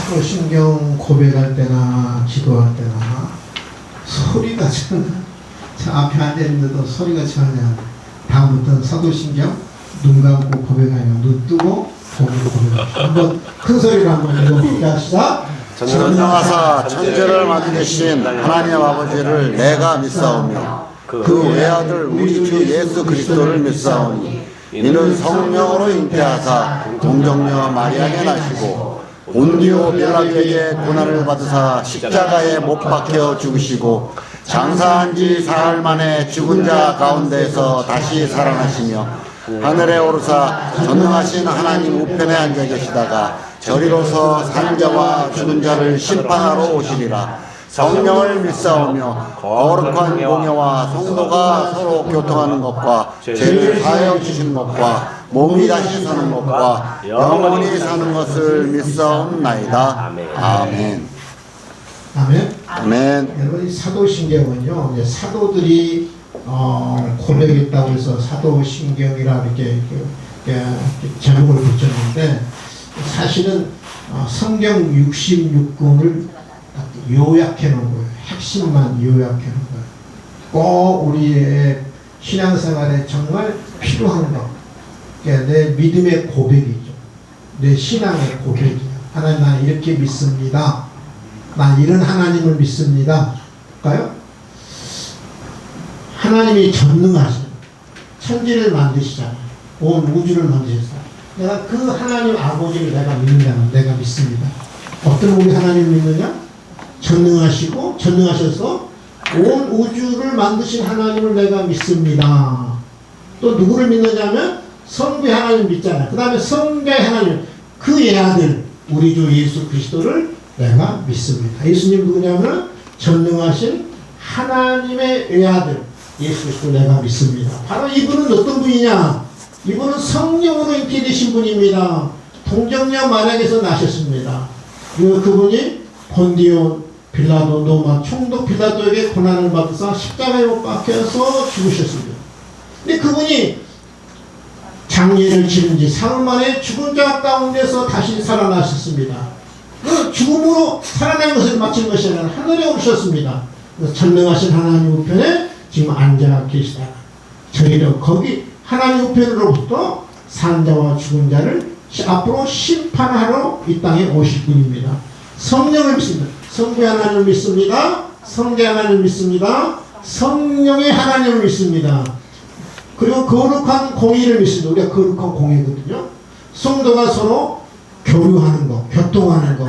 사도신경 고백할 때나 기도할 때나 소리가 참 앞에 앉아있는데도 소리가 전혀 다음부터는 사도신경 눈 감고 고백하면 눈 뜨고 보고 고백하시죠. 한번 큰 소리로 한번 읽어볼게 하시자. 전능하사 천지를 만드신 하나님 아버지를 내가 믿사오며 그 외아들 우리 주 예수 그리스도를 믿사오니 이는 성령으로 잉태하사 동정녀 마리아에게 나시고 본디오 빌라도에게 고난을 받으사 십자가에 못 박혀 죽으시고 장사한 지 사흘 만에 죽은 자 가운데에서 다시 살아나시며 하늘에 오르사 전능하신 하나님 우편에 앉아 계시다가 저리로서 사는 자와 죽은 자를 심판하러 오시리라. 성령을 믿사오며 거룩한 공예와 성도가 서로 교통하는 것과 죄를 사하여 주시는 것과 몸이 다시 사는 것과 영원히 사는 것을 믿사옵나이다. 아멘. 아멘. 아멘. 여러분 이 사도신경은요, 이제 사도들이 고백했다고 해서 사도신경이라 이렇게 제목을 붙였는데 사실은 성경 66권을 요약해 놓은 거예요. 핵심만 요약해 놓은 거예요. 꼭 우리의 신앙생활에 정말 필요한 것. 그러니까 내 믿음의 고백이죠. 내 신앙의 고백이에요. 하나님, 나 이렇게 믿습니다. 나 이런 하나님을 믿습니다. 볼까요? 하나님이 전능하시죠. 천지를 만드시잖아요. 온 우주를 만드셨어요. 내가 그 하나님 아버지를 내가 믿는다면 내가 믿습니다. 어떤 우리 하나님을 믿느냐? 전능하시고 전능하셔서 온 우주를 만드신 하나님을 내가 믿습니다. 또 누구를 믿느냐면 성부의 하나님을 믿잖아요. 그 다음에 성자의 하나님, 그 애아들 우리 주 예수 그리스도를 내가 믿습니다. 예수님 누구냐면 전능하신 하나님의 외아들 예수 그리스도 내가 믿습니다. 바로 이분은 어떤 분이냐? 이분은 성령으로 잉태되신 분입니다. 동정녀 마리아에게서 나셨습니다. 그분이 본디오 빌라도 로마 총독 빌라도에게 고난을 받으사 십자가에 못 박혀서 죽으셨습니다. 근데 그분이 장례를 치른 지 사흘 만에 죽은 자 가운데서 다시 살아나셨습니다. 그 죽음으로 살아난 것을 마친 것이 아니라 하늘에 오르셨습니다. 전능하신 하나님 우편에 지금 앉아 계시다. 저희는 거기 하나님 우편으로부터 산 자와 죽은 자를 앞으로 심판하러 이 땅에 오실 분입니다. 성령을 믿습니다. 성부의 하나님을 믿습니다. 성자의 하나님을 믿습니다. 성령의 하나님을 믿습니다. 그리고 거룩한 공의를 믿습니다. 우리가 거룩한 공의거든요. 성도가 서로 교류하는 것, 교통하는 것,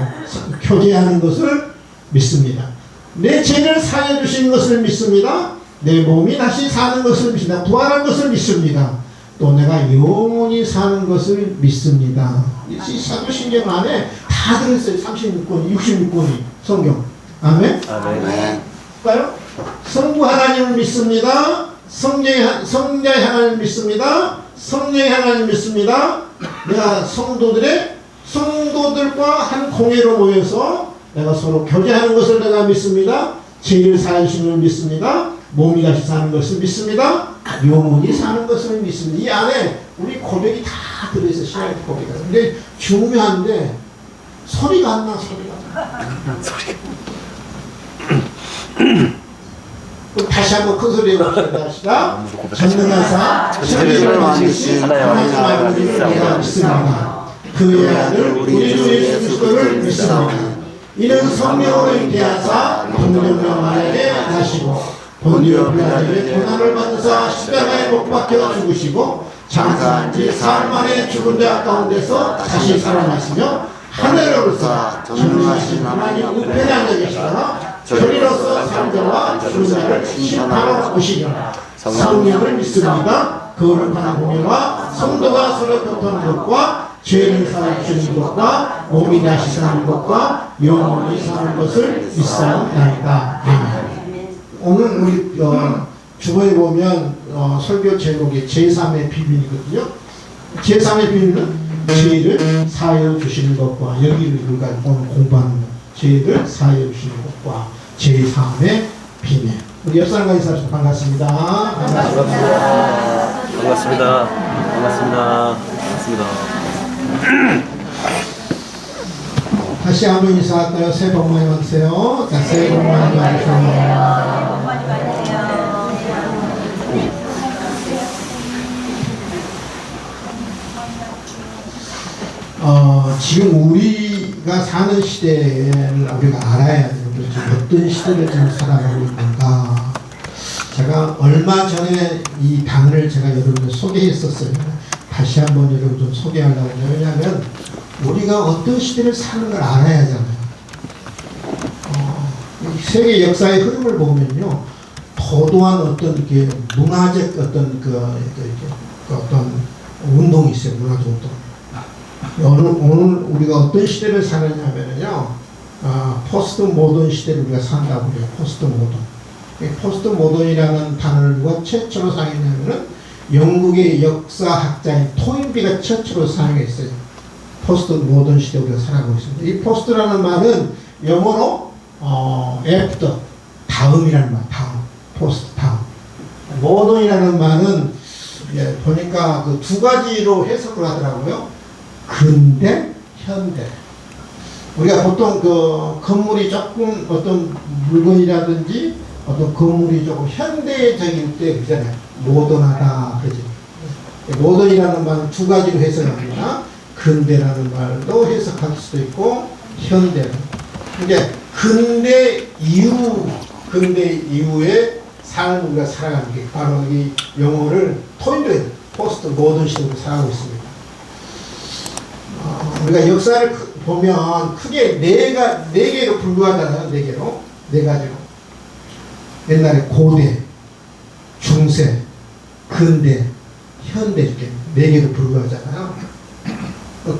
교제하는 것을 믿습니다. 내 죄를 사해 주시는 것을 믿습니다. 내 몸이 다시 사는 것을 믿습니다. 부활한 것을 믿습니다. 또 내가 영원히 사는 것을 믿습니다. 이 사도신경 안에 다 들어있어요. 36권이, 66권이 성경. 아멘? 아멘. 볼까요? 성부 하나님을 믿습니다. 성자의 하나님을 믿습니다. 성령의 하나님을 믿습니다. 내가 성도들과 한 공회로 모여서 내가 서로 교제하는 것을 내가 믿습니다. 죄를 사해 주시는 것을 믿습니다. 몸이 다시 사는 것을 믿습니다. 영원히 사는 것을 믿습니다. 이 안에 우리 고백이 다 들어있어요. 신앙의 고백이. 근데 중요한데 소리가 안 나. 다시 한번 큰 소리로 합시다. 전능하사 천지를 만드신 하나님 아버지를 내가 믿습니다. 그의 아들 우리 주 예수 그리스도를 믿습니다. 이는 성령으로 잉태하사 동정녀 마리아에게 나시고 본디오 빌라도에게 고난을 받으사 십자가에 못 박혀 죽으시고 장사한 지 사흘 만에 죽은 자 가운데서 다시 살아나시며 하늘에 오르사 전능하신 하나님 우편에 앉아 계시다가 저리로서 산자와 죽은 자를 심판하러 오시리라. 성령을 믿습니다. 거룩한 공예와 성도가 서로 교통하는 것과 죄를 사해 주시는 것과 몸이 다시 사는 것과 영원히 사는 것을 믿사옵나이다. 아멘. 오늘 우리 주보에 보면 설교 제목이 제3의 비밀이거든요. 제3의 비밀은 죄를 사하여 주시는 것과 여기를 우리가 오늘 공부하는 것. 죄를 사하여 주시는 것과 제3의 비밀. 우리 옆 사람과 인사합시다. 반갑습니다. 반갑습니다. 반갑습니다. 반갑습니다. 반갑습니다. 다시 한번 인사할까요? 새해 복 많이 받으세요. 자, 새해 복 많이 받으세요. 지금 우리가 사는 시대를 우리가 알아야 돼요. 지금 어떤 시대를 지금 살아가고 있는가. 제가 얼마 전에 이 단어를 제가 여러분들 소개했었어요. 다시 한번 여러분 좀 소개하려고 해요. 왜냐하면 우리가 어떤 시대를 사는 걸 알아야 하잖아요. 세계 역사의 흐름을 보면요, 도도한 어떤 게 문화적 어떤 어떤 운동이 있어요. 문화적 운동. 오늘 우리가 어떤 시대를 사느냐면요, 포스트 모던 시대를 우리가 산다고 그래요. 포스트 모던. 포스트 모던이라는 단어를 누가 최초로 사용했냐면은 영국의 역사학자인 토인비가 최초로 사용했어요. 포스트 모던 시대 우리가 살아가고 있습니다. 이 포스트라는 말은 영어로 after, 다음이라는 말, 다음, 포스트, 다음. 모던이라는 말은 보니까 그 두 가지로 해석을 하더라고요. 근대, 현대. 우리가 보통 그 건물이 조금 어떤 물건이라든지 어떤 건물이 조금 현대적일 때 그잖아요. 모던하다 그러지. 모던이라는 말은 두 가지로 해석합니다. 근대라는 말도 해석할 수도 있고 현대. 이제 근대 이후의 삶을 우리가 살아가는 게 바로 이 영어를 토인도 포스트 모던 시대로 살아가고 있습니다. 우리가 역사를 보면 크게 네 개로 분류하잖아요. 네 가지로. 옛날에 고대, 중세, 근대, 현대 이렇게 네 개로 분류하잖아요.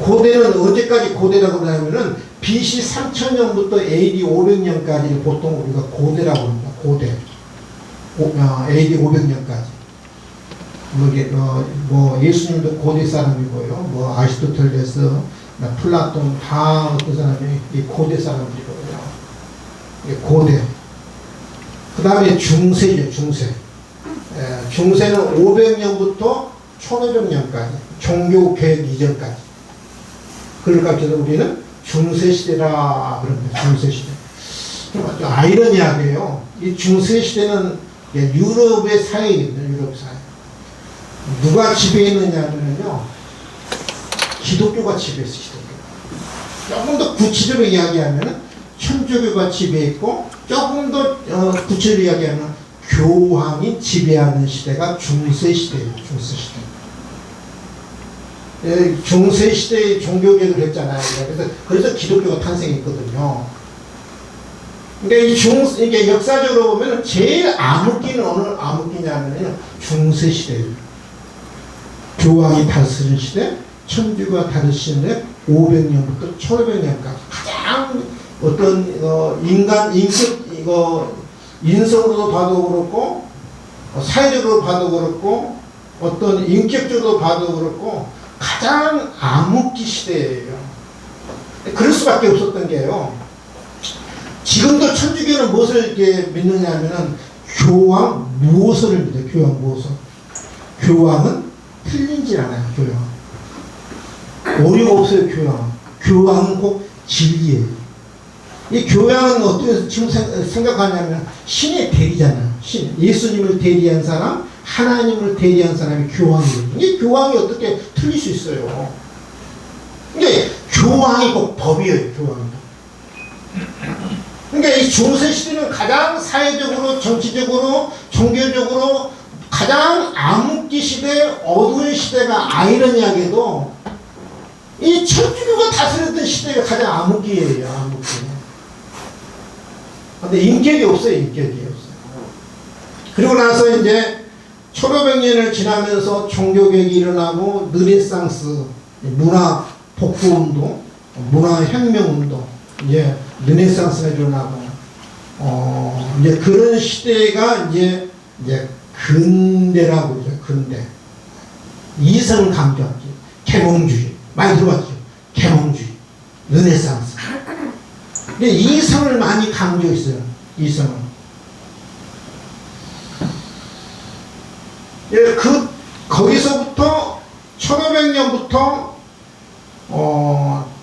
고대는 언제까지 고대라고 하냐면은 BC 3000년부터 AD 500년까지를 보통 우리가 고대라고 합니다. 고대. AD 500년까지. 예수님도 고대 사람이고요. 아리스토텔레스, 플라톤 다 어떤 사람이 이 고대 사람들이고요. 고대. 그 다음에 중세죠, 중세. 중세는 500년부터 1500년까지. 종교개혁 이전까지. 그러니까 우리는 중세시대라 그럽니다. 중세시대. 아이러니하게요. 이 중세시대는 유럽의 사회입니다. 유럽 사회. 누가 지배했느냐면요, 기독교가 지배했어요. 조금 더 구체적으로 이야기하면 천주교가 지배했고, 조금 더 구체적으로 이야기하면 교황이 지배하는 시대가 중세시대예요. 중세시대에 종교개혁을 했잖아요. 그래서 기독교가 탄생했거든요. 그러니까 이게 역사적으로 보면 제일 암흑기는 어느 암흑기냐면요, 중세시대예요. 교황이 다스린 시대, 천주교가 다스린 시대, 500년부터 1500년까지 가장 어떤 인성으로도 봐도 그렇고, 사회적으로 봐도 그렇고, 어떤 인격적으로 봐도 그렇고, 가장 암흑기 시대예요. 그럴 수밖에 없었던 게요. 지금도 천주교는 무엇을 이렇게 믿느냐면은 교황 무엇을 믿어요. 교황 무엇을. 교황은 틀리지 않아요. 교황. 오류가 없어요. 교황은 꼭 진리예요. 이 교황은 어떻게 지금 생각하냐면 신의 대리잖아요. 예수님을 대리한 사람, 하나님을 대리한 사람이 교황이에요. 이 교황이 어떻게 틀릴 수 있어요? 근데 교황이 꼭 법이에요. 교황이. 그러니까 이 중세 시대는 가장 사회적으로, 정치적으로, 종교적으로 가장 암흑기 시대, 어두운 시대가 아이러니하게도 이 천주교가 다스렸던 시대가 가장 암흑기예요. 암흑기. 근데 인격이 없어요. 인격이 없어요. 그리고 나서 이제 1500년을 지나면서 종교개혁이 일어나고 르네상스, 문화 복구운동, 문화혁명운동, 이제 르네상스가 일어나고, 이제 그런 시대가 이제 근대라고 그러죠. 근대. 이성을 강조하죠. 계몽주의. 많이 들어봤죠. 계몽주의. 르네상스. 근데 이성을 많이 강조했어요. 이성을. 거기서부터 1500년부터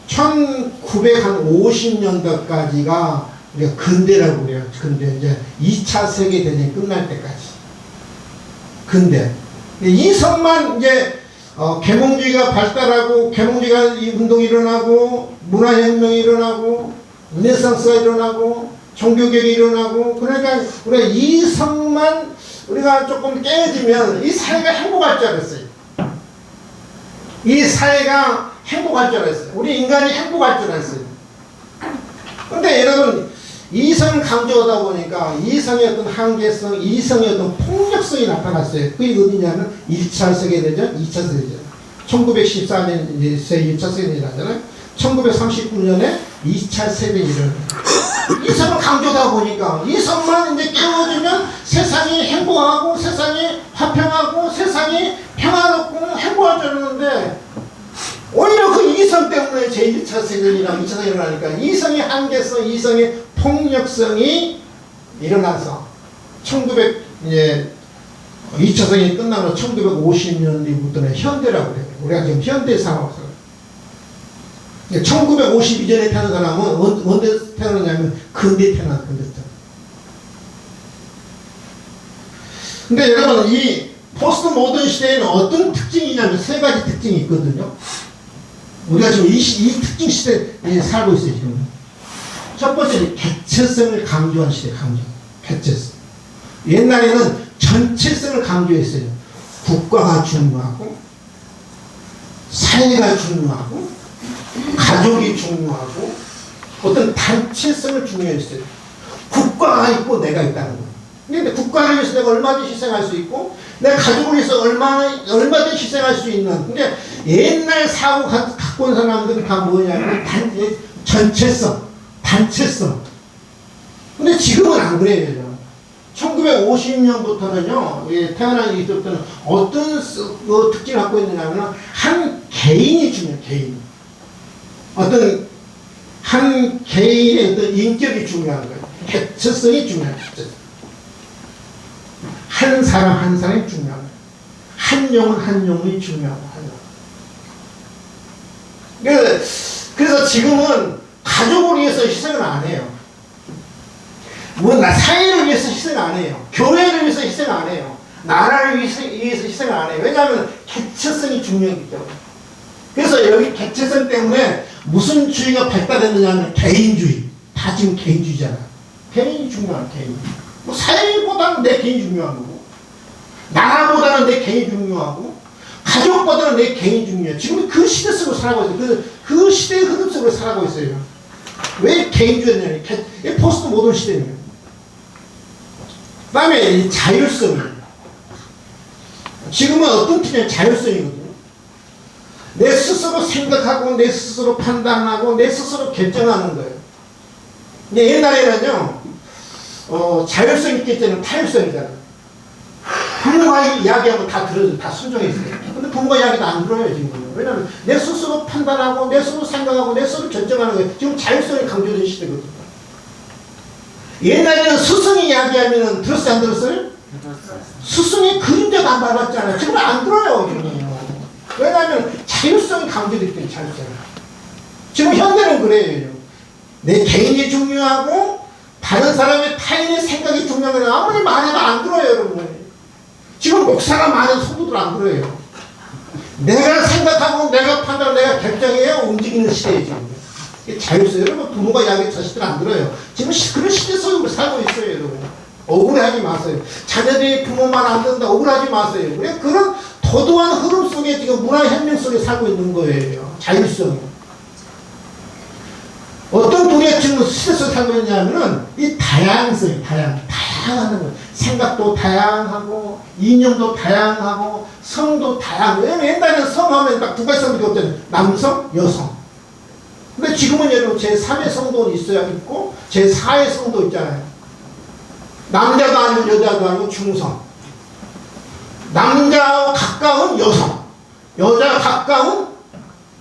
1900 1950년도까지가 우리가 근대라고 그래요. 근대 이제 2차 세계대전이 끝날 때까지. 근대. 이성만 이제 계몽주의가 발달하고 계몽주의가 이 운동이 일어나고 문화혁명이 일어나고 르네상스가 일어나고 종교개혁이 일어나고 그러니까 우리가 이성만 우리가 조금 깨어지면 이 사회가 행복할 줄 알았어요. 이 사회가 행복할 줄 알았어요. 우리 인간이 행복할 줄 알았어요. 근데 여러분 이성 강조하다 보니까 이성의 어떤 한계성, 이성의 어떤 폭력성이 나타났어요. 그게 어디냐면 1차 세계대전, 2차 세계대전. 1914년 이제 1차 세계대전이 나잖아요. 1939년에 2차 세계대전이 일어나요. 이성을 강조하다 보니까 이성만 이제 깨워주면 세상이 행복하고 세상이 화평하고 세상이 평화롭고 행복할 줄 알았는데 오히려 그 이성 때문에 제1차 세계대전이랑 2차 세계대전이 일어나니까 이성의 한계성, 이성의 폭력성이 일어나서 2차 세계대전이 끝나고 1950년대부터는 현대라고 그래요. 우리가 지금 현대 상황에서 1950 이전에 태어난 사람은 언제 태어났냐면 근대 태어난 근대 태어난. 근데 여러분 이 포스트 모던 시대에는 어떤 특징이냐면 세 가지 특징이 있거든요. 우리가 지금 이 특징 시대에 살고 있어요. 지금 첫 번째는 개체성을 강조한 시대. 개체성. 옛날에는 전체성을 강조했어요. 국가가 중요하고 사회가 중요하고 가족이 중요하고 어떤 단체성을 중요했어요. 국가가 있고 내가 있다는 거예요. 근데 국가를 위해서 내가 얼마든지 희생할 수 있고 내 가족을 위해서 얼마든지 희생할 수 있는. 근데 옛날 사고 갖고 온 사람들은 다 뭐냐면 전체성, 단체성. 근데 지금은 안 그래요. 1950년부터는요, 태어난 이때부터는 어떤 특징을 갖고 있느냐면 한 개인이 중요해요. 개인. 어떤 한 개인의 어떤 인격이 중요한 거예요. 개체성이 중요해요. 한 사람 한 사람이 중요한 거예요. 한 영혼 한 영혼이 중요하고 그래서 지금은 가족을 위해서 희생을 안 해요. 사회를 위해서 희생 안 해요. 교회를 위해서 희생 안 해요. 나라를 위해서 희생을 안 해요. 왜냐하면 개체성이 중요하기 때문에. 그래서 여기 개체성 때문에 무슨 주의가 발달했느냐면 개인주의. 다 지금 개인주의잖아. 개인이 중요한 개인. 사회보다는 내 개인이 중요한 거고, 나라보다는 내 개인이 중요하고, 가족보다는 내 개인이 중요해. 지금 그 시대 속으로 살아가고 있어요. 그 시대의 흐름 속으로 살아가고 있어요. 왜 개인주의냐면 포스트 모던 시대예요. 그 다음에 자율성이에요. 지금은 어떤 뜻이냐면 자율성이거든요. 내 스스로 생각하고 내 스스로 판단하고 내 스스로 결정하는 거예요. 근데 옛날에는요 자율성 있기 때문에 타율성이잖아요. 부모가 이야기하면 다 들어요. 다 순종했어요. 근데 부모가 이야기도 안 들어요 지금. 왜냐하면 내 스스로 판단하고 내 스스로 생각하고 내 스스로 결정하는 거예요. 지금 자율성이 강조된 시대거든요. 옛날에는 스승이 이야기하면 들었어요 안 들었어요? 스승이 그림자도 안 밟았잖아요. 지금 안 들어요 지금. 왜냐하면 자율성이 강조되기 때문에 자율성. 지금 현대는 그래요. 내 개인이 중요하고 다른 사람의 타인의 생각이 중요한 거는 아무리 말해도 안 들어요 여러분. 지금 목사가 많은 성도들 안 들어요. 내가 생각하고 내가 판단하고 내가 결정해야 움직이는 시대예요 지금. 자율성. 여러분 부모가 이야기 자식들 안 들어요. 지금 그런 시대 속에 살고 있어요 여러분. 억울해하지 마세요. 자녀들이 부모 말 안 듣는다 억울하지 마세요. 우리가 그런 도도한 흐름 속에 지금 문화혁명 속에 살고 있는 거예요. 자율성이. 어떤 우리가 지금 시대 속에 살고 있냐면은 이 다양성이 다양하는 거예요. 생각도 다양하고 이념도 다양하고 성도 다양하고. 왜냐면 옛날에는 성하면 딱 두 가지 성밖에 없잖아요. 남성, 여성. 근데 지금은 여러분 제3의 성도 있어야 있고 제4의 성도 있잖아요. 남자도 아니고 여자도 아니고 중성. 남자와 가까운 여성. 여자 가까운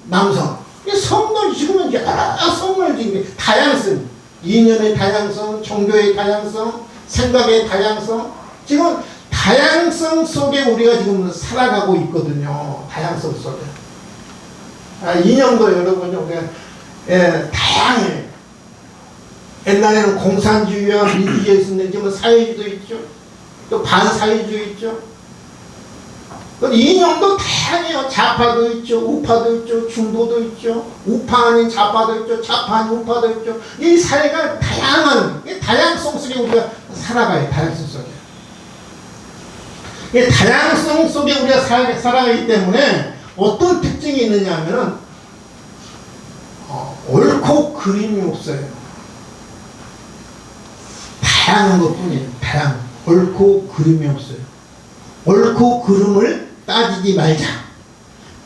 남성. 이 성도 지금은 여러 성을 지금 다양성. 이념의 다양성, 종교의 다양성, 생각의 다양성. 지금 다양성 속에 우리가 지금 살아가고 있거든요. 다양성 속에. 이념도 여러분요. 다양해. 옛날에는 공산주의와 민주주의가 있었는데 뭐 사회주의도 있죠. 또 반사회주의 있죠. 이념도 다양해요. 좌파도 있죠. 우파도 있죠. 중도도 있죠. 우파 아닌 좌파도 있죠. 좌파 아닌 우파도 있죠. 이 사회가 다양한, 다양성 속에 우리가 살아가요. 다양성 속에. 이 다양성 속에 우리가 살아가기 때문에 어떤 특징이 있느냐 하면은, 옳고 그름이 없어요. 다양한 것 뿐이에요. 옳고 그름이 없어요. 옳고 그름을 따지지 말자.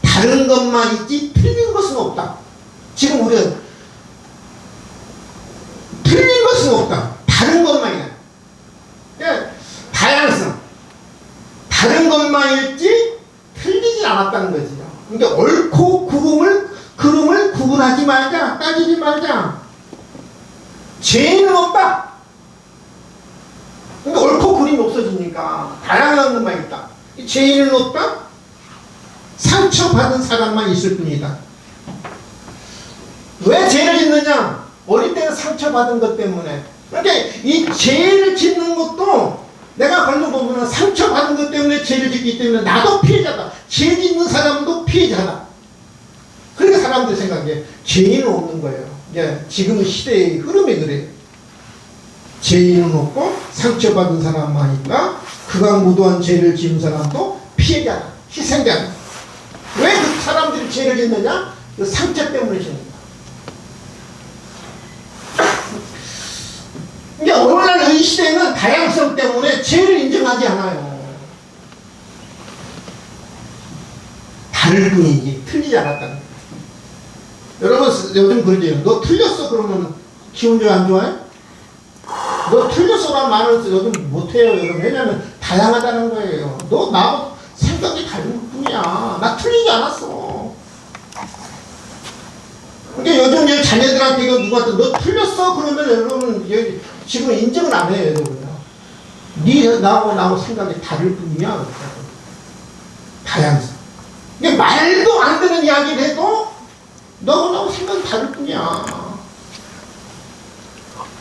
다른 것만 있지 틀린 것은 없다. 지금 우리가 틀린 것은 없다. 다른 것만이다. 다양성. 다른 것만 있지 틀리지 않았다는 거지요. 그러니까 옳고 그름을 구분하지 말자. 따지지 말자. 죄는 없다. 그러니까 옳고 그름이 없어지니까 다양한 것만 있다. 죄인은 없다? 상처받은 사람만 있을 뿐이다. 왜 죄를 짓느냐? 어릴 때는 상처받은 것 때문에. 그러니까 이 죄를 짓는 것도 내가 걸로 보면 상처받은 것 때문에 죄를 짓기 때문에 나도 피해자다. 죄 짓는 사람도 피해자다. 그러니까 사람들 생각에 죄인은 없는 거예요. 지금 시대의 흐름이 그래요. 죄인은 없고 상처받은 사람만 있다. 극악무도한 죄를 지은 사람도 피해자다. 희생자다. 왜 그 사람들이 죄를 짓느냐? 그 상처 때문에 짓는다. 그러니까 오늘날 이 시대는 다양성 때문에 죄를 인정하지 않아요. 다를 뿐이지 틀리지 않았다는 거예요. 여러분 요즘 그러죠. 너 틀렸어 그러면 기분 좋아 안 좋아요? 너 틀렸어란 말을 요즘 못해요. 여러분. 왜냐면 다양하다는 거예요. 너 나하고 생각이 다른 것 뿐이야. 나 틀리지 않았어. 그러니까 요즘 자녀들한테 이거 누구한테 너 틀렸어 그러면 여러분 지금 인정을 안 해요. 여러분. 네 나하고 생각이 다를 뿐이야. 다양성. 그러니까 말도 안 되는 이야기를 해도 너하고 생각이 다를 뿐이야.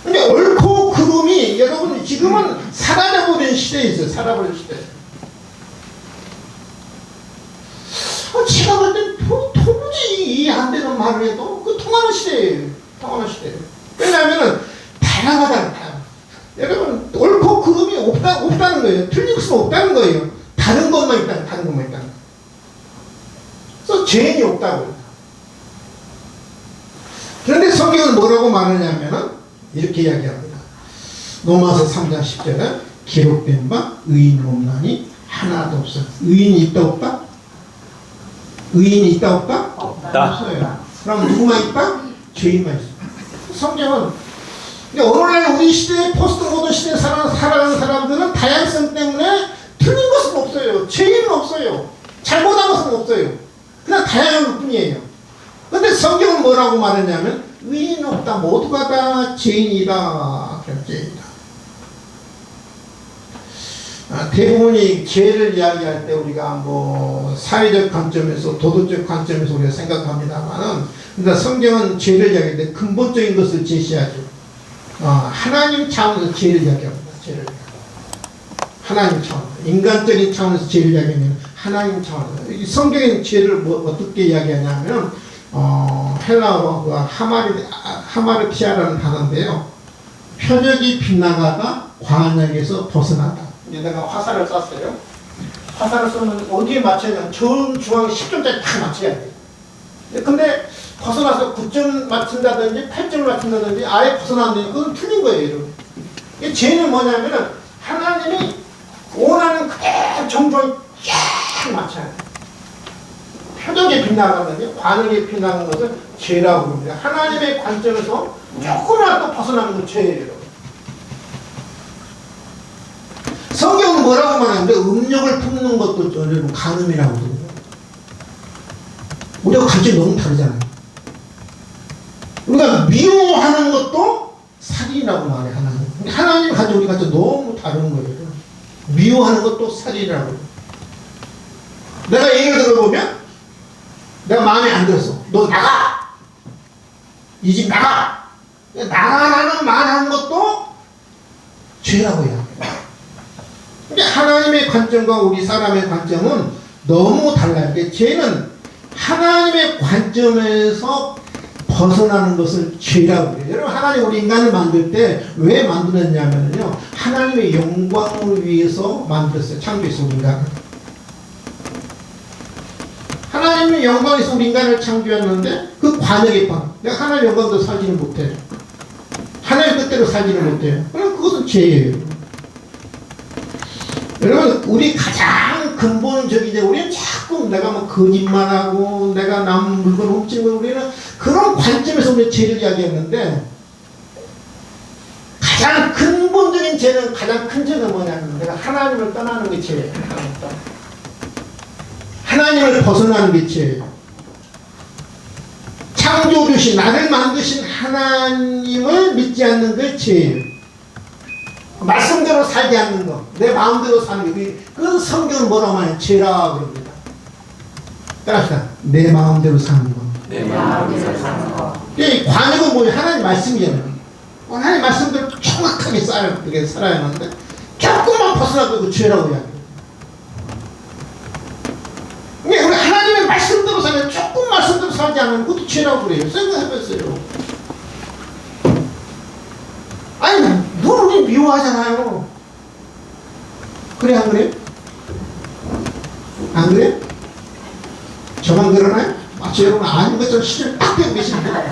근데 옳고 그름이 여러분 지금은 사라져버린 시대에 있어요. 사라져버린 시대. 제가 볼 땐 도무지 이해 안 되는 말을 해도 그 통하는 시대예요. 통하는 시대. 왜냐하면 다양하다. 여러분 옳고 그름이 없다는 거예요. 틀릴 것은 없다는 거예요. 다른 것만 있다는 거. 그래서 죄인이 없다고요. 그런데 성경은 뭐라고 말하냐면은 이렇게 이야기합니다. 로마서 3장 10절에 기록된 바 의인 없나니 하나도 없어. 의인이 있다 없다? 의인이 있다 없다? 없어요. 그럼 누구만 있다? 죄인만 있어. 성경은 오늘날 우리 시대에 포스트 모던 시대에 살아가는 사람들은 다양성 때문에 틀린 것은 없어요. 죄인은 없어요. 잘못한 것은 없어요. 그냥 다양한 것 뿐이에요. 근데 성경은 뭐라고 말했냐면 의인 없다. 모두가 다 죄인이다. 죄인이다. 대부분이 죄를 이야기할 때 우리가 뭐 사회적 관점에서 도덕적 관점에서 우리가 생각합니다만은 그러니까 성경은 죄를 이야기할 때 근본적인 것을 제시하죠. 하나님 차원에서 죄를 이야기합니다. 죄를 하나님 차원, 인간적인 차원에서 죄를 이야기하면 하나님 차원에서 이 성경의 죄를 어떻게 이야기하냐면 헬라어로 하마르티아라는 단어인데요. 표적이 빗나가다 관역에서 벗어나다. 이제 내가 화살을 쐈어요. 화살을 쏘면 어디에 맞춰야 되나? 중앙에 10점짜리 딱 맞춰야 돼. 근데 벗어나서 9점 맞춘다든지 8점을 맞춘다든지 아예 벗어났는데 그건 틀린 거예요. 여러분. 이 죄는 뭐냐면은 하나님이 원하는 그대로 정중히 쫙 맞춰야 돼. 표적에 빗나가든지 관역에 빗나가는 것을 죄라고 합니다. 하나님의 관점에서 조금이라도 벗어나는 건 죄예요. 성경은 뭐라고 말하는데 음욕을 품는 것도 여러분 간음이라고 그러거든요. 우리가 관점이 너무 다르잖아요. 우리가 미워하는 것도 살인이라고 말해 하나님. 하나님 가지고 우리 관점 너무 다른 거예요. 미워하는 것도 살인이라고. 내가 예를 들어보면 내가 마음에 안 들었어. 너 나가! 이 집 나가! 나가라는 말하는 것도 죄라고 해요. 근데 하나님의 관점과 우리 사람의 관점은 너무 달라요. 죄는 하나님의 관점에서 벗어나는 것을 죄라고 해요. 여러분, 하나님 우리 인간을 만들 때 왜 만들었냐면요, 하나님의 영광을 위해서 만들었어요. 창조해서 우리 인간을. 하나님의 영광에서 우리 인간을 창조했는데 그 관역에 방 내가 하나님의 영광도 살지는 못해요. 하나님 뜻대로 살지는 못해요. 그럼 그것은 죄예요. 여러분, 우리 가장 근본적이죠. 우리는 자꾸 내가 뭐 거짓말하고 내가 남 물건 훔치고, 우리는 그런 관점에서 우리 죄를 이야기했는데, 가장 근본적인 죄는, 가장 큰 죄는 뭐냐면 내가 하나님을 떠나는 게 죄예요. 하나님을 벗어나는 게 죄예요. 창조주신, 나를 만드신 하나님을 믿지 않는 게 죄예요. 말씀대로 살지 않는 것, 내 마음대로 사는 게, 그 성경은 뭐라고 하냐면 죄라 그럽니다. 따라합시다. 내 마음대로 사는 것. 내 마음대로 사는 것. 이 관역은 뭐예요? 하나님 말씀이잖아요. 하나님 말씀대로 정확하게 살아야 하는데, 조금만 벗어나도 그 죄라고 이야기해요. 근데 우리 하나님의 말씀대로 살면, 조금 말씀대로 살지 않으면 그것도 죄라고 그래요. 생각해봤어요. 아니, 늘 우리 미워하잖아요. 그래, 안 그래? 안 그래? 저만 그러나요? 마치 여러분 아닌 것처럼 시절 딱 빼고 계십니다.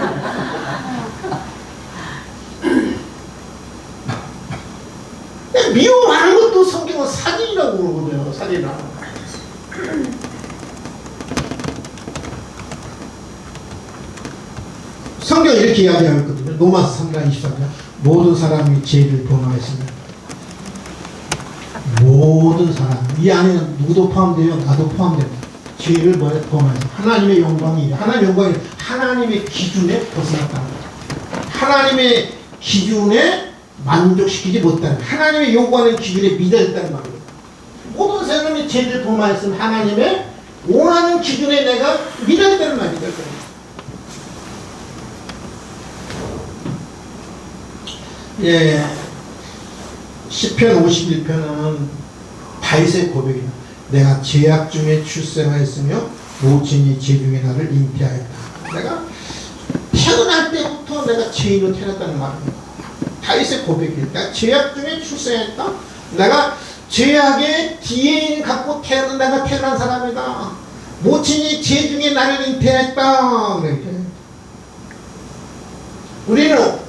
미워하는 것도 성경은 사진이라고 그러거든요. 사진이라고. 성경이 이렇게 이야기하고 있거든요. 로마서 3장 23절. 모든 사람이 죄를 범하였습니다. 모든 사람. 이 안에는 누구도 포함되며 나도 포함됩니다. 죄를 범하였습니다. 하나님의 영광이, 하나님의 기준에 벗어났다는 거죠. 하나님의 기준에 만족시키지 못하는, 하나님의 요구하는 기준에 미달했다는 말입니다. 모든 사람이 죄를 범하였으면 하나님의 원하는 기준에 내가 미달했다는 말입니다. 예, 시편 51편은 다윗의 고백입니다. 내가 죄악 중에 출생하였으며 모친이 죄 중에 나를 잉태하였다. 내가 태어날 때부터 내가 죄인으로 태어났다는 말입니다. 다윗의 고백이에요. 내가 죄악 중에 출생했다. 내가 죄악의 DNA 갖고 내가 태어난 사람이다. 모친이 죄 중에 나를 잉태했다. 우리는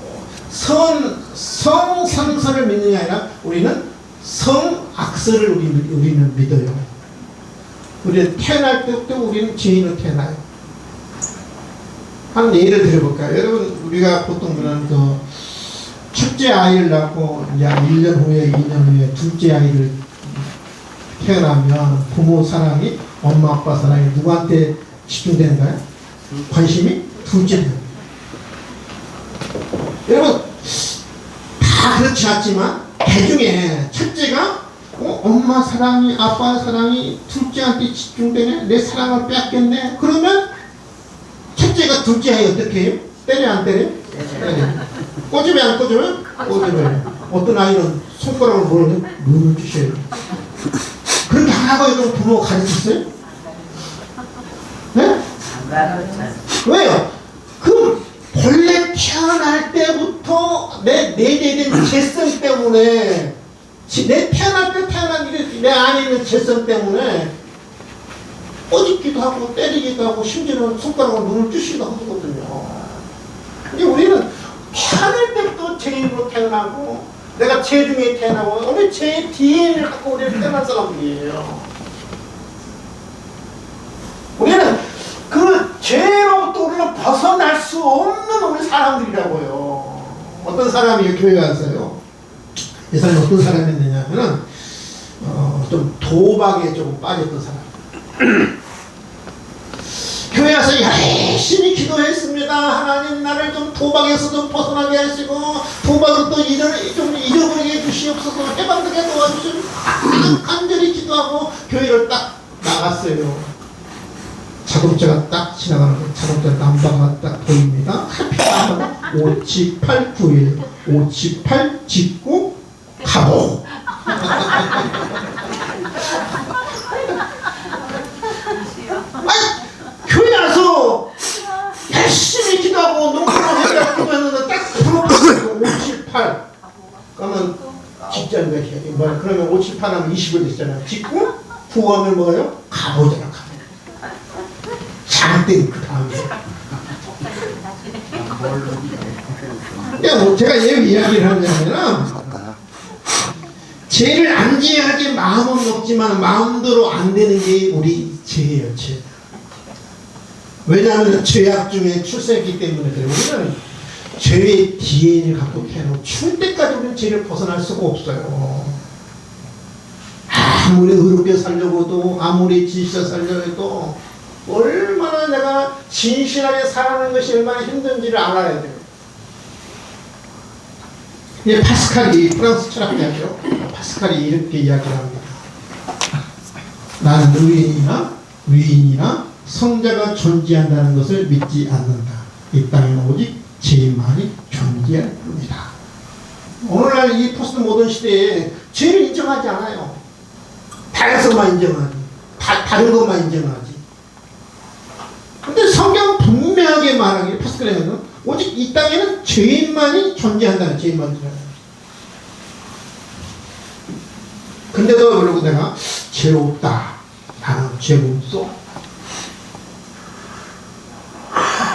성상설을 믿는 게 아니라 우리는 성악설을 우리는 믿어요. 우리는 태어날 때부터 우리는 죄인으로 태어나요. 한 예를 들어볼까요? 여러분, 우리가 보통 그런 그 첫째 아이를 낳고 약 1년 후에 2년 후에 둘째 아이를 태어나면 부모 사랑이, 엄마 아빠 사랑이 누구한테 집중되는가요? 관심이 둘째예요. 여러분, 다 그렇지 않지만 대중에 첫째가 엄마 사랑이, 아빠 사랑이 둘째한테 집중되네, 내 사랑을 뺏겼네. 그러면 첫째가 둘째 아이 어떻게 해요? 때려 안 때려? 때려. 꼬집어요 안 꼬집어요? 꼬집어요. 어떤 아이는 손가락으로 뭐를 눈을 주셔요. 그렇게 하라고 여러분 부모가 가르쳤어요? 네? 왜요? 그 본래 태어날 때부터 내 내재된 죄성 때문에, 내 태어날 때 태어난 일이 내 안에 있는 죄성 때문에 꼬집기도 하고 때리기도 하고 심지어는 손가락으로 눈을 쑤시기도 하거든요. 근데 우리는 태어날 때부터 죄인으로 태어나고 내가 죄 중에 태어나고 우리 죄의 DNA를 갖고 우리는 태어난 사람들이에요. 우리는 그 죄로부터 우리는 벗어날 수 없는 우리 사람들이라고요. 어떤 사람이 교회 와서요. 이 사람이 어떤 사람이었느냐면은 좀 도박에 조금 빠졌던 사람. 교회 와서 열심히 기도했습니다. 하나님 나를 좀 도박에서 좀 벗어나게 하시고 도박을 또 좀 잊어버리게 해주시옵소서. 해방되게 도와주시고 간절히 기도하고 교회를 딱 나갔어요. 자동차가 딱 지나가는 거예요. 잘못된 남바가 딱 보입니다. 하필 5789일 58 짓고 가보. 교회 와서 열심히 기도하고 농구를 해가지고 딱 들어보고 58 그러면 직전 몇이야? 뭐 그러면 58 하면 20을 됐잖아. 짓고 구하면 뭐예요? 가보잖아. 가보. 잘못된 그 다음에. 뭐 제가 왜 이야기를 하냐면은 죄를 안 지어야지 마음은 먹지만 마음대로 안 되는 게 우리 죄예요. 죄. 왜냐하면 죄악 중에 출생했기 때문에 그래요. 우리는 죄의 DNA를 갖고 태어나고 죽을 때까지 우리는 죄를 벗어날 수가 없어요. 아무리 의롭게 살려고도 아무리 진실하게 살려고 해도 얼마나 내가 진실하게 살아가는 것이 얼마나 힘든지를 알아야 돼요. 예, 파스칼이 프랑스 철학자죠. 파스칼이 이렇게 이야기를 합니다. 나는 의인이나 성자가 존재한다는 것을 믿지 않는다. 이 땅에는 오직 죄만이 존재할 뿐이다. 오늘날 이 포스트 모던 시대에 죄를 인정하지 않아요. 다양성만 인정하지. 다른 것만 인정하지. 근데 성경은 분명하게 말하기를 파스칼에는 오직 이 땅에는 죄인만이 존재한다는 죄인만이 존재한다. 근데도 그러고 내가 죄 없다. 나는 죄 없어.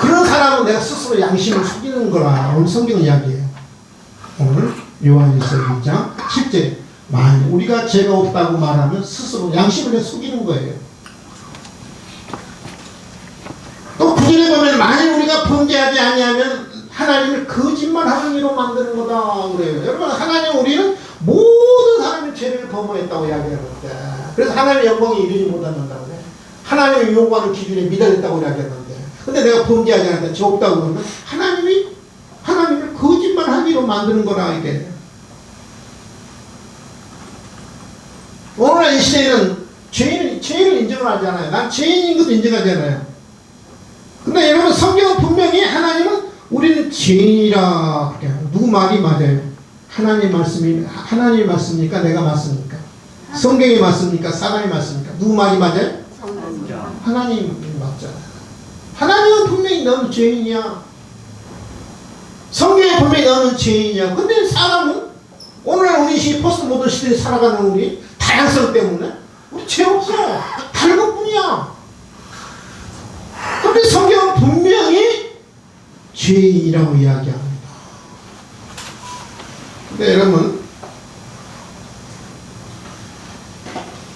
그런 사람은 내가 스스로 양심을 속이는 거라 오늘 성경 이야기예요. 오늘 요한일서 2장 10절 만약 우리가 죄가 없다고 말하면 스스로 양심을 속이는 거예요. 또 9절에 보면 만약 우리가 범죄하지 아니하면 하나님을 거짓말하는 이로 만드는 거다 그래요. 여러분 하나님 우리는 모든 사람이 죄를 범했다고 이야기하는데 그래서 하나님의 영광이 이르지 못한다고 그래. 하나님이 요구하는 기준에 미달했다고 이야기하는데 근데 내가 범죄하지 않는다 죄 없다고 그러면 하나님을 거짓말하기로 만드는 거라 이게. 오늘날 이 시대에는 죄를 인정을 하지 않아요. 난 죄인인 것도 인정하지 않아요. 근데 여러분 성경은 분명히 하나님은 우리는 죄인이라 그래요. 누구 말이 맞아요? 하나님 말씀입니까? 내가 맞습니까? 성경이 맞습니까? 사람이 맞습니까? 누구 말이 맞아요? 하나님이 맞잖아요. 하나님은 분명히 너는 죄인이야. 성경에 분명히 너는 죄인이야. 근데 사람은 오늘날 우리 포스트 모던 시대에 살아가는 우리 다양성 때문에 우리 죄 없어. 다른 것뿐이야. 근데 성경은 분명히 죄인이라고 이야기합니다. 근데 여러분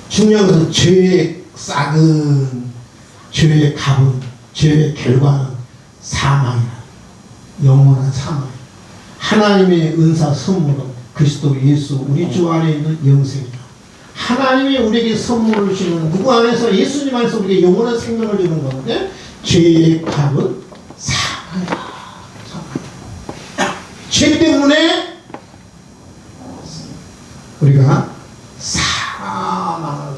중요한 것은 죄의 싹은 죄의 값은 죄의 결과는 사망이라 영원한 사망. 하나님의 은사 선물은 그리스도 예수 우리 주 안에 있는 영생이다. 하나님이 우리에게 선물을 주는 누구 안에서 예수님 안에서 우리에게 영원한 생명을 주는 건데 죄의 값은 사망이다. 죄 때문에 우리가 사망을.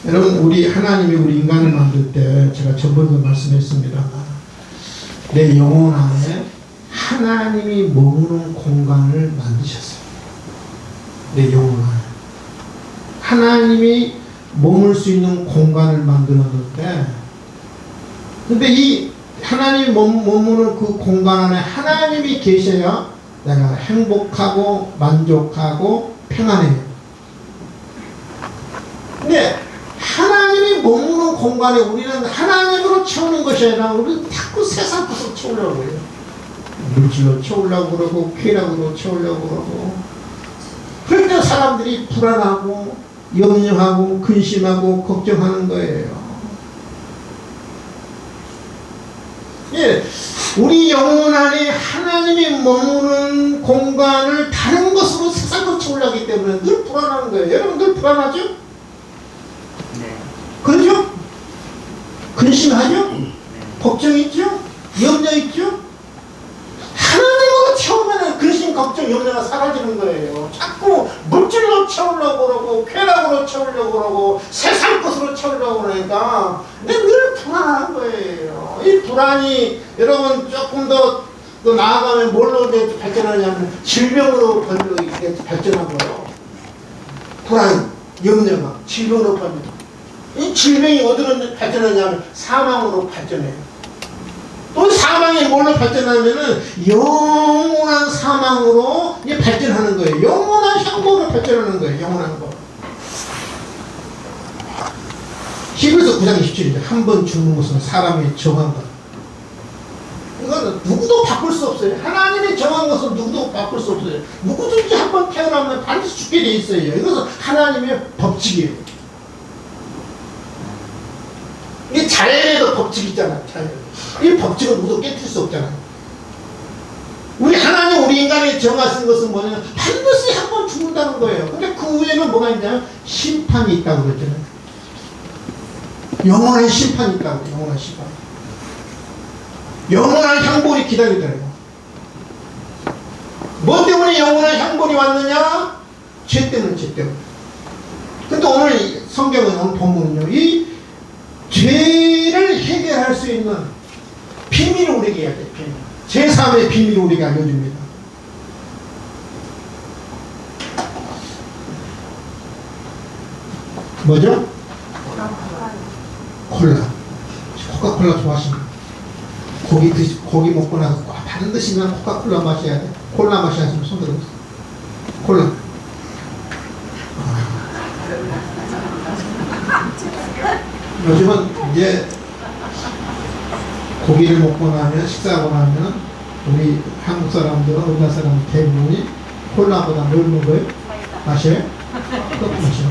여러분 우리 하나님이 우리 인간을 만들 때 제가 전번에도 말씀했습니다. 내 영혼 안에 하나님이 머무는 공간을 만드셨어요. 내 영혼 안에 하나님이 머물 수 있는 공간을 만들었는데 근데 이 하나님이 머무는 그 공간 안에 하나님이 계셔야 내가 행복하고 만족하고 평안해요. 근데 하나님이 머무는 공간에 우리는 하나님으로 채우는 것이 아니라 우리는 자꾸 세상 것으로 채우려고 해요. 물질로 채우려고 그러고 쾌락으로 채우려고 그러고 그럴 때 사람들이 불안하고 염려하고 근심하고 걱정하는 거예요. 예, 우리 영혼 안에 하나님이 머무는 공간을 다른 것으로 세상으로 채우려고 하기 때문에 늘 불안한 거예요. 여러분 늘 불안하죠? 네. 그렇죠? 근심하죠? 네. 걱정 있죠? 염려 있죠? 하나님으로 채우면 근심 근심 걱정 염려가 사라지는 거예요. 자꾸 물질로 채우려고 그러고 쾌락으로 채우려고 그러고 세상 것으로 채우려고 그러니까 늘 불안한 거예요. 이 불안이 여러분 조금 더 나아가면 뭘로 이제 발전하냐면 질병으로 이렇게 발전하고요. 불안, 염려가 질병으로 발전. 이 질병이 어디로 발전하냐면 사망으로 발전해요. 또 사망이 뭘로 발전하면은 영원한 사망으로 이제 발전하는 거예요. 영원한 향보로 발전하는 거예요. 영원한 거. 히브리서 9장 27절 한 번 죽는 것은 사람이 정한 것. 이거는 누구도 바꿀 수 없어요. 하나님이 정한 것은 누구도 바꿀 수 없어요. 누구든지 한 번 태어나면 반드시 죽게 돼 있어요. 이것은 하나님의 법칙이에요. 이 자연에도 법칙이 있잖아요. 자연. 이 법칙은 누구도 깨뜨릴 수 없잖아요. 우리 하나님, 우리 인간이 정하신 것은 뭐냐면 반드시 한 번 죽는다는 거예요. 근데 그 후에는 뭐가 있냐면 심판이 있다고 그랬잖아요. 영원한 심판이 있다고. 영원한 심판. 영원한 형벌이 기다리더라고요. 뭐 때문에 영원한 형벌이 왔느냐? 죄 때문에, 죄 때문에. 근데 오늘 성경은, 오늘 본문은요, 이 죄를 해결할 수 있는 비밀을 우리에게 이야기해요. 비밀. 제3의 비밀을 우리에게 알려줍니다. 뭐죠? 콜라. 코카콜라 좋아하십니까? 고기 먹고 나서 반드시 난 코카콜라 마셔야 돼. 콜라 마셔야 돼. 손 들어보세요. 콜라. 요즘은 이제 고기를 먹고 나면, 식사하고 나면 우리 한국 사람들은, 우리나라 사람 대부분이 콜라보다 뭘 먹어요? 마셔요? 커피 마셔요.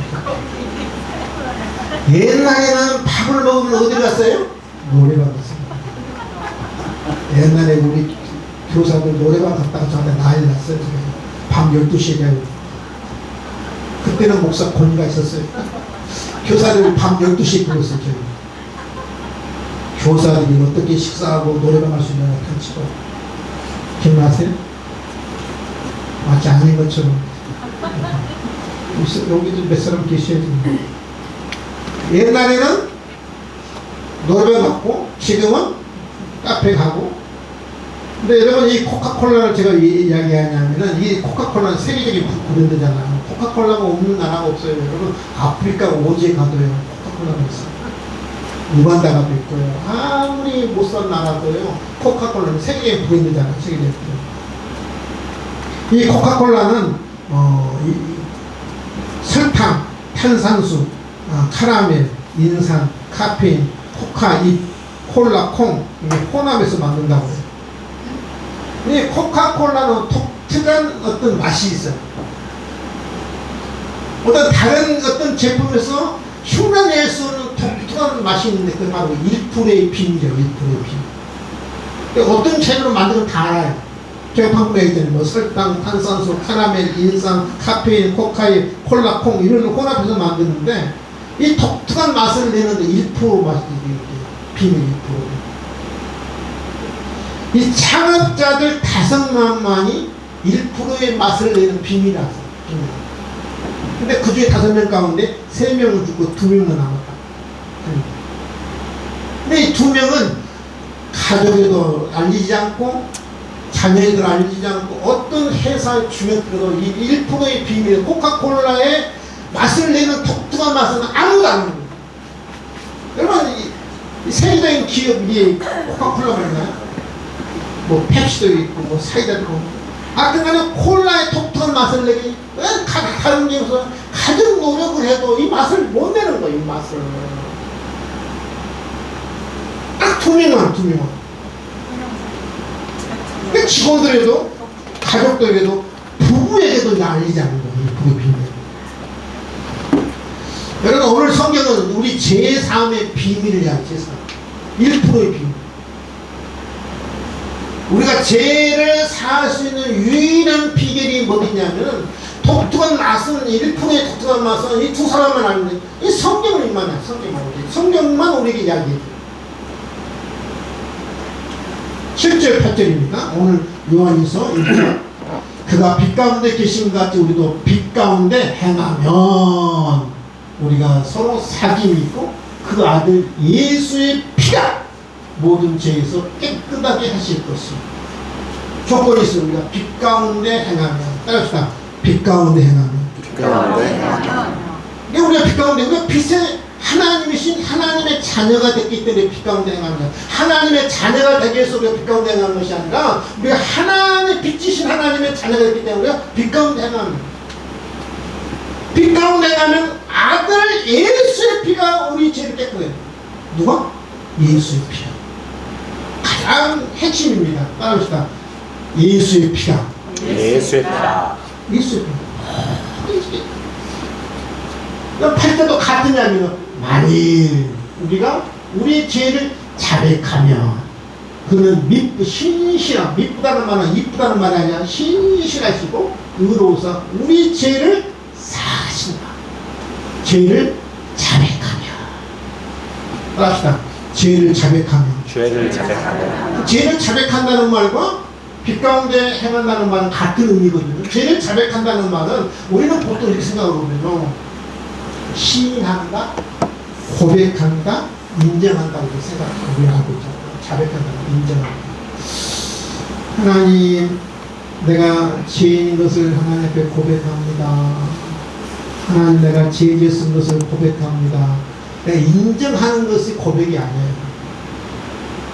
옛날에는 밥을 먹으면 어디 갔어요? 노래방 갔어요. 옛날에 우리 교사들 노래방 갔다가 저한테 난리 났어요. 밤 12시에 가요. 그때는 목사 권위가 있었어요. 교사들 밤 12시에 불렀어요. 저희. 교사들이 어떻게 식사하고 노래방 갈 수 있냐고 펼치고. 기억나세요? 마치 아닌 것처럼. 여기도 몇 사람 계셔야 됩니다. 옛날에는 노래방 갔고 지금은 카페 가고. 근데 여러분, 이 코카콜라를 제가 이야기하냐면은 이 코카콜라는 세계적인 브랜드잖아요. 코카콜라가 없는 나라가 없어요. 여러분, 아프리카 오지에 가도요 코카콜라가 있어요. 우간다 가도 있고요. 아무리 못 산 나라도요 코카콜라는 세계적인 브랜드잖아요. 세계적인 브랜드. 이 코카콜라는 설탕, 탄산수, 카라멜, 인산, 카페인, 코카, 잎, 콜라, 콩, 이게 혼합해서 만든다고 해요. 이 코카콜라는 독특한 어떤 맛이 있어요. 어떤 다른 어떤 제품에서 흉내낼 수 없는 독특한 맛이 있는데 그 바로 1%의 비밀이에요. 1%의 비밀. 어떤 재료로 만드는 다 알아요. 제가 방금 얘기했잖아요. 뭐 설탕, 탄산수, 카라멜, 인산, 카페인, 코카인, 콜라, 콩 이런 걸 혼합해서 만드는데 이 독특한 맛을 내는데 1% 맛이 비밀 1%. 이 창업자들 5명만이 1%의 맛을 내는 비밀이라서. 근데 그 중에 5명 가운데 3명은 죽고 2명은 남았다. 근데 이 2명은 가족에도 알리지 않고 자녀에도 알리지 않고 어떤 회사의 주역들도 이 1%의 비밀, 코카콜라의 맛을 내는 독특한 맛은 아무도 안 합니다. 여러분, 이 세계적인 기업이 코카콜라가 있나요? 뭐 펩시도 있고 뭐 사이다도 있고 하여튼간에 콜라의 독특한 맛을 내기 왜 다른 데서 가장 노력을 해도 이 맛을 못 내는 거예요. 이 맛을 딱 2명만 근데 직원들에도 가족들에도 부부에게도 알리지 않는 거예요. 그 비밀. 여러분, 오늘 성경은 우리 제3의 비밀을 이야기해요. 제3 1%의 비밀. 우리가 죄를 사할 수 있는 유일한 비결이 뭐냐면 독특한 맛은 1%의 독특한 맛은 이 2사람만 아는데 이 성경만 성경만 우리에게 이야기해. 7절 8절입니다. 오늘 요한일서 1장. 그가 빛 가운데 계신 것 같이 우리도 빛 가운데 행하면 우리가 서로 사귐이 있고 그 아들 예수의 피가 모든 죄에서 깨끗하게 하실 것입니다. 조건이 있어요. 우리가 빛 가운데 행하면, 따라합시다. 빛 가운데 행하면. 빛 가운데 우리가 빛 가운데, 우리가 빛의 하나님이신 하나님의 자녀가 됐기 때문에 빛 가운데 행합니다. 하나님의 자녀가 되기 위해서 우리가 빛 가운데 행하는 것이 아니라 우리가 하나님의 빛이신 하나님의 자녀가 됐기 때문에 우리가 빛 가운데 행합니다. 빛 가운데 행하면 아들 예수의 피가 우리 죄를 깨끗해요. 누가? 예수의 피가. 가장 핵심입니다. 따라합시다. 예수의 피가. 예수의 피가. 예수의 피가. 팔 때도 같은 이야기는 만일 우리가 우리 죄를 자백하면 그는 신실한, 미쁘다는 말은 이쁘다는 말이 아니라 신실하시고 의로워서 우리 죄를 사하신다. 죄를 자백하면. 따라합시다. 죄를 자백하면. 죄를 자백하면. 죄를 자백한다는 말과 빛 가운데 행한다는 말은 같은 의미거든요. 죄를 자백한다는 말은 우리는 보통 이렇게 생각하거든요. 시인한다, 고백한다, 인정한다고 생각하고 우리가 하고 있잖아요. 자백한다, 인정한다. 하나님, 내가 죄인인 것을 하나님 앞에 고백합니다. 하나님, 내가 죄 지은 것을 고백합니다. 내가 인정하는 것이 고백이 아니에요.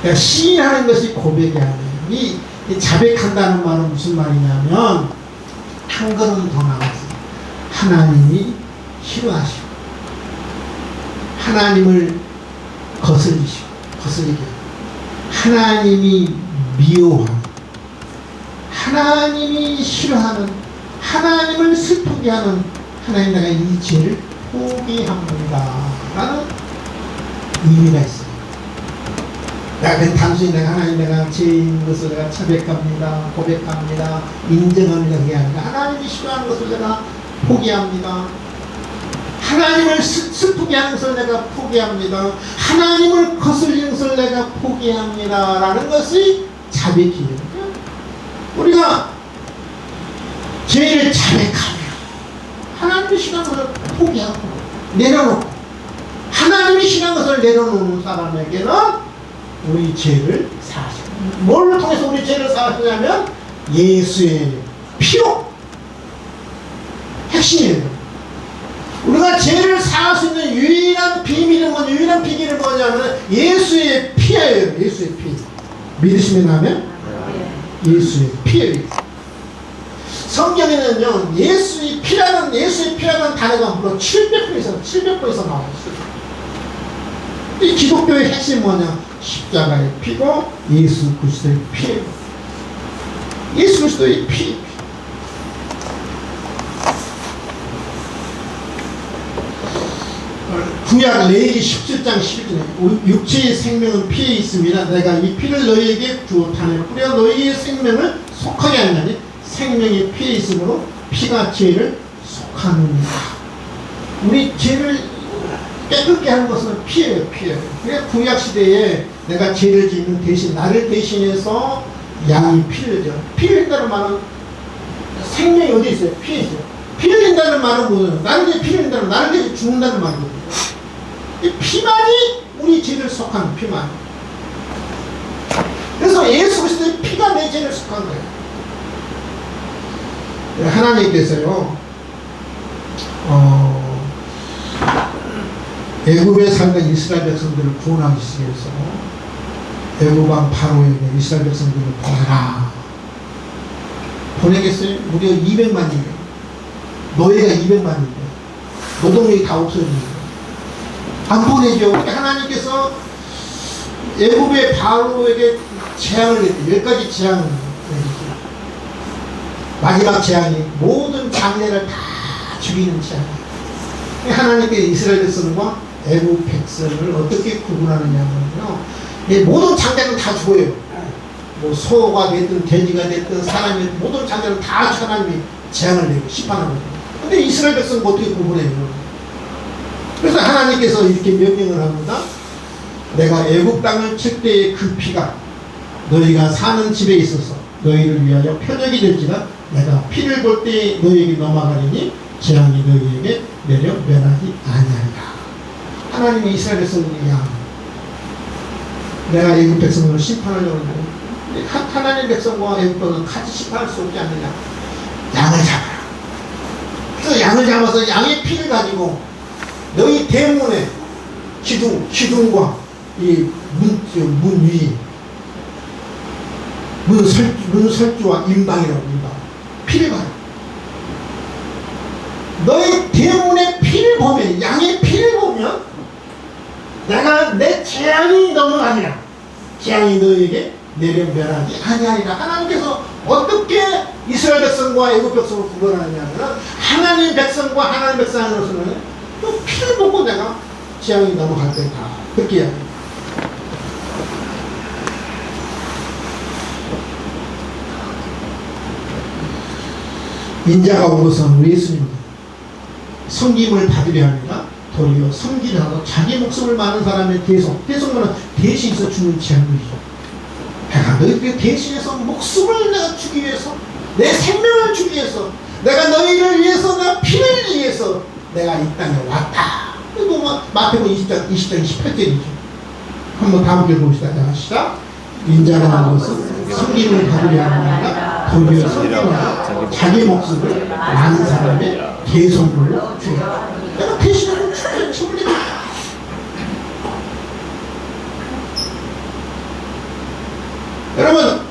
내가 시인하는 것이 고백이 아니에요. 이 자백한다는 말은 무슨 말이냐면 한 걸음 더 나가서 하나님이 싫어하시고 하나님을 거슬리게 하나님이 미워하는 하나님이 싫어하는 하나님을 슬프게 하는 하나님, 내가 이 죄를 포기합니다 라는 의미가 있어요. 그냥 단순히 내가 하나님, 내가 죄인 것을 내가 자백합니다, 고백합니다, 인정합니다, 그게 아니라 하나님이 싫어하는 것을 내가 포기합니다. 하나님을 슬프게 하는 것을 내가 포기합니다. 하나님을 거슬리는 것을 내가 포기합니다 라는 것이 자백이에요. 우리가 죄를 자백하면 하나님이 싫어하는 것을 포기하고 내려놓고 하나님이 싫어하는 것을 내려놓는 사람에게는 우리 죄를 사하시고, 뭘 통해서 우리 죄를 사하시냐면 예수의 피로. 핵심이에요. 우리가 죄를 사할 수 있는 유일한 비밀은 뭐냐, 유일한 비결은 뭐냐면 예수의 피예요. 예수의 피. 믿으시면 하면 예수의 피예요. 성경에는요, 예수의 피라는 단어가 무려 700번 이상 나와요. 이 기독교의 핵심이 뭐냐? 십자가의 피고 예수 그리스도의 피예요. 예수 그리스도의 피. 구약 레위기 17장 11절에 육체의 생명은 피에 있습니다. 내가 이 피를 너희에게 주었다네. 뿌려 너희의 생명을 속하게 하느니 생명이 피에 있으므로 피가 죄를 속하느니라. 우리 죄를 깨끗게 하는 것은 피예요. 그래서 구약 시대에 내가 죄를 짓는 대신 나를 대신해서 양이 피를 흘려. 피 흘린다는 말은 생명이 어디 있어요? 피에 있어요. 피 흘린다는 말은 뭐예요? 나를 대해 피 흘린다는 말은 나를 대해 죽는다는 말이거든요. 이 피만이 우리 죄를 속하는 피만. 그래서 예수 그리스도의 피가 내 죄를 속한 거예요. 하나님께서요, 애굽에 살던 이스라엘 백성들을 구원하기 위해서 애굽 왕 바로에게 이스라엘 백성들을 보내라. 보내겠어요? 무려 200만이에요. 노예가 200만인데 노동력이 다 없어지니까 안 보내죠. 하나님께서 애굽의 바로에게 재앙을 냈죠. 10가지 재앙을 냈죠. 마지막 재앙이 모든 장래를 다 죽이는 재앙이에요. 하나님께서 이스라엘 백성과 애굽 백성을 어떻게 구분하느냐면요, 모든 장자는 다 죽어요. 뭐 소가 됐든 돼지가 됐든 사람이 모든 장자는 다 하나님이 재앙을 내고 심판하거든요. 근데 이스라엘 백성은 어떻게 구분해요? 그래서 하나님께서 이렇게 명령을 합니다. 내가 애굽 땅을 칠 때의 그 피가 너희가 사는 집에 있어서 너희를 위하여 표적이 될지라 내가 피를 볼 때 너희에게 넘어가리니 재앙이 너희에게 내려 멸하지 아니하리라. 하나님이 이스라엘 백성들이 내가 애굽 백성을 심판하려고 하는데 하나님 백성과 애굽 백성은 같이 심판할 수 없지 않느냐. 양을 잡아라. 그래서 양을 잡아서 양의 피를 가지고 너희 대문에 기둥과 이 문 위에 문설주와 인방이라고 인방 피를 가라. 너희 대문의 피를 보면 양의 피를 보면 내가 내 재앙이 넘어가니라. 재앙이 너에게 내려 멸하지 아니하리라. 하나님께서 어떻게 이스라엘 백성과 애굽 백성을 구분하느냐면 하나님 백성과 하나님 백성으로서는 또 피를 보고 내가 재앙이 넘어갈 때다. 그렇게 이야기합니다. 인자가 온 것은 우리 예수님입니다. 섬김을 받으려 합니다. 도리어 섬기려 하고 자기 목숨을 많은 사람의 대속만은 대신해서 죽는 재앙이죠. 내가 너희들 대신해서 목숨을 내가 주기 위해서 내 생명을 주기 위해서 내가 너희를 위해서 내가 피를 위해서 내가 이 땅에 왔다. 이거 마태복음 20장 28절이죠. 한번 다음 절 봅시다. 자, 시작. 인자가 온 것은 섬김을 받으려 합니다. 도리어 섬기려 자기 목숨을 많은 사람의 대속물로 주라. 내가 대신으로 죽게 여러분,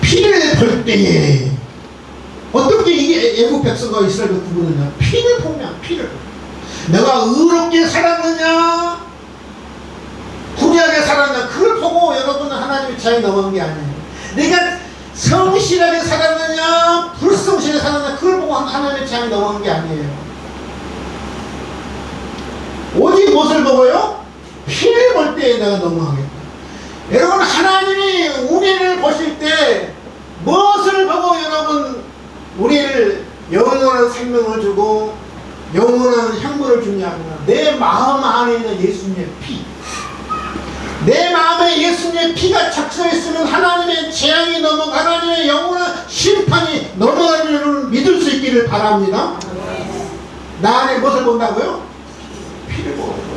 피를 볼 때에 어떻게 이게 애국 백성과 이스라엘을 구분하냐? 피를 보면 피를 내가 의롭게 살았느냐 불의하게 살았느냐 그걸 보고 여러분은 하나님의 차에 넘어간 게 아니에요. 내가 성실하게 살았느냐 불성실하게 살았느냐 그걸 보고 하나님의 차에 넘어간 게 아니에요. 오직 무엇을 보고요? 피를 볼 때에 내가 넘어가겠다. 여러분, 하나님이 우리를 보실 때 무엇을 보고 여러분 우리를 영원한 생명을 주고 영원한 향물을 주냐면 내 마음 안에 있는 예수님의 피, 내 마음에 예수님의 피가 착수해 있으면 하나님의 재앙이 넘어가 하나님의 영원한 심판이 넘어가는 줄을 믿을 수 있기를 바랍니다. 나 안에 무엇을 본다고요? 피를 보는 거예요.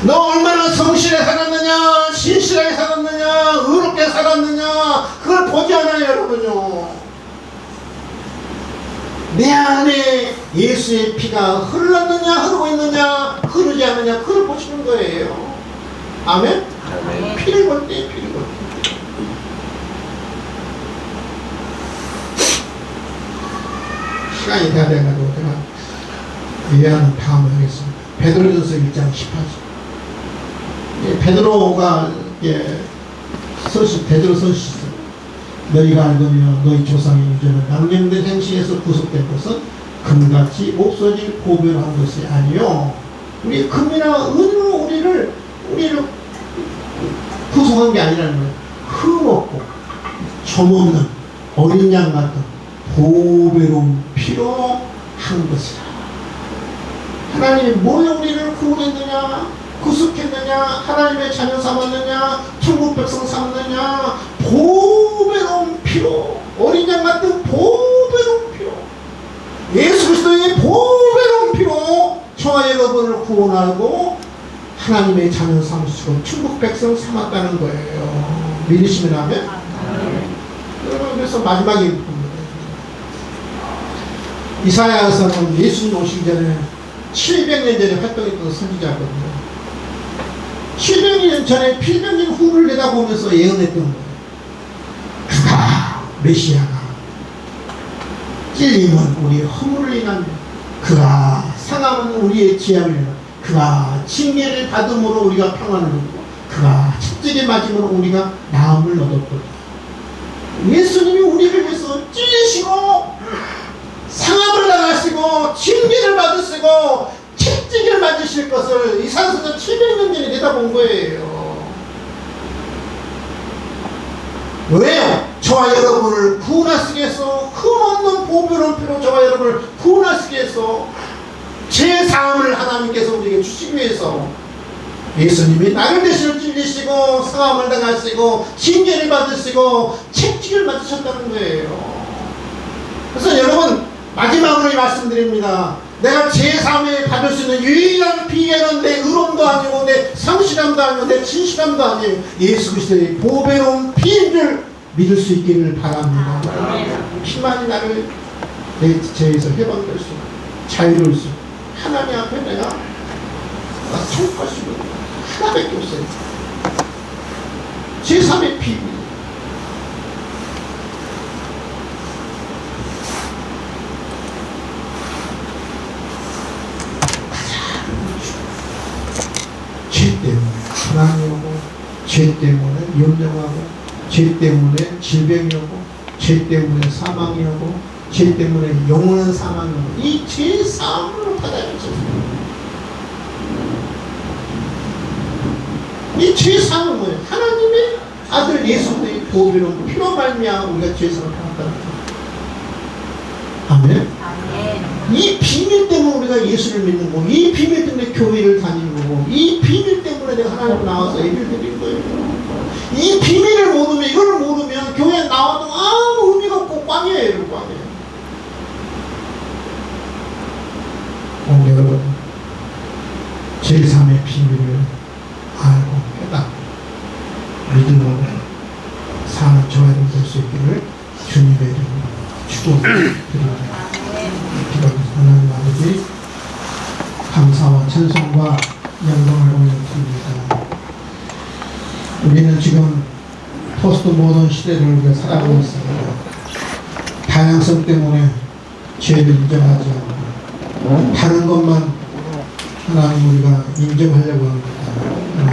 너 얼마나 성실하게 살았느냐, 신실하게 살았느냐, 의롭게 살았느냐, 그걸 보지 않아요, 여러분요. 내 안에 예수의 피가 흘렀느냐, 흐르고 있느냐, 흐르지 않느냐, 그걸 보시는 거예요. 아멘? 아멘. 피를 볼 때, 피를 볼 때. 시간이 다 돼가지고 제가 예언은 다음에 하겠습니다. 베드로전서 1장 18절. 베드로가 베드로 서신 너희가 알거니와 너희 조상의 유전은 낭령된 행실에서 구속된 것은 금같이 없어질 보배한 것이 아니요 우리 금이나 은으로 우리를 구속한 게 아니라는 거예요. 흠없고 점없는 어린 양 같은 보배로운 피로 한 것이라. 하나님이 뭐에 우리를 구원했느냐, 구속했느냐, 하나님의 자녀 삼았느냐, 천국 백성 삼느냐, 보배로운 피로, 어린 양 같은 보배로운 피로, 예수 그리스도의 보배로운 피로 저와 여러분을 구원하고 하나님의 자녀 삼으시고 천국 백성 삼았다는 거예요. 믿으시면 하면? 여러분, 그래서 마지막에 봅니다. 이사야서는 예수님 오시기 전에 700년 전에 활동했던 선지자거든요. 700년 전에 필병진 후를 내다보면서 예언했던 거예요. 그가 메시아가 찔림은 우리 허물을 인한, 그가 상함은 우리의 지향을 인한, 그가 징계를 받음으로 우리가 평안을 얻고 그가 채찍에 맞음으로 우리가 나음을 얻었거든요. 예수님이 우리를 위해서 찔리시고 상함을 당하시고 징계를 받으시고 채찍을 맞으실 것을 이사야서 700년 전에 내다본 거예요. 왜요? 저와 여러분을 구원하시기 위해서, 흠없는 보배로운 피로 저와 여러분을 구원하시기 위해서, 제 사함을 하나님께서 우리에게 주시기 위해서 예수님이 나를 대신을 찔리시고 상함을 당하시고 징계를 받으시고 채찍을 맞으셨다는 거예요. 그래서 여러분 마지막으로 말씀드립니다. 내가 제3에 받을 수 있는 유일한 비결은 내 의로움도 아니고 내 성실함도 아니고 내 진실함도 아니고 예수 그리스도의 보배로운 피인 줄 믿을 수 있기를 바랍니다. 피만이 나를 내 죄에서 해방될 수 자유로울 수 하나님 앞에 내가 통할 수 있는 하나밖에 없어요. 제3의 피. 죄 때문에 불안해하고, 죄 때문에 염려하고, 죄 때문에 질병이 오고, 죄 때문에 사망이 오고, 죄 때문에 영원한 사망이 오고, 이 죄 싸움으로 받아주셨어요. 이 죄사함은 뭐예요? 하나님의 아들 예수의 보배로운 피로 말미암아 우리가 죄사함을 받았다는 거예요. 아멘. 이 비밀 때문에 우리가 예수를 믿는 거고, 이 비밀 때문에 교회를 다니는 거고, 이 비밀 때문에 내가 하나님 나와서 예배를 드리는 거예요. 이 비밀을 모르면, 이걸 모르면 교회에 나와도 아무 의미가 없고 꽝이에요. 여러분, 꽝이에요. 여러분, 제3의 비밀을 알고 깨닫고 믿음으로 사는 저희들 될 수 있기를 주님의 이름으로 축원드립니다. 하나님 아버지 감사와 찬송과 영광을 올려드립니다. 우리는 지금 포스트 모던 시대를 우리가 살아가고 있습니다. 다양성 때문에 죄를 인정하지 않고 다른 것만 하나님 우리가 인정하려고 합니다.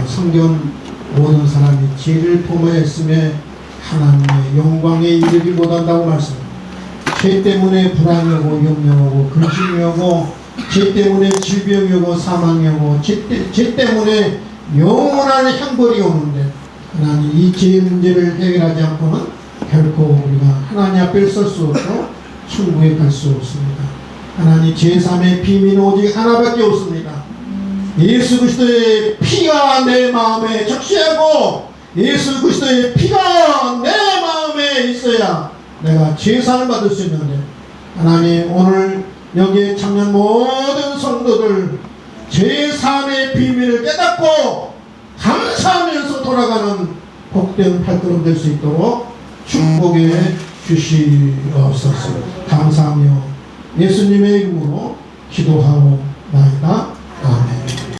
성경 모든 사람이 죄를 범하였음에 하나님의 영광에 이르지 못한다고 말씀합니다. 죄 때문에 불안하고 염려하고 근심이 오고, 죄 때문에 질병이 오고 사망이 오고, 죄 때문에 영원한 형벌이 오는데 하나님 이 죄의 문제를 해결하지 않고는 결코 우리가 하나님 앞에 설 수 없고 천국에 갈 수 없습니다. 하나님 제3의 비밀은 오직 하나밖에 없습니다. 예수 그리스도의 피가 내 마음에 적시하고 예수 그리스도의 피가 내 마음에 있어야 내가 제사를 받을 수 있는데, 하나님 오늘 여기에 참여한 모든 성도들 제3의 비밀을 깨닫고 감사하면서 돌아가는 복된 발걸음 될 수 있도록 축복해 주시옵소서. 감사하며 예수님의 이름으로 기도하옵나이다. 아멘.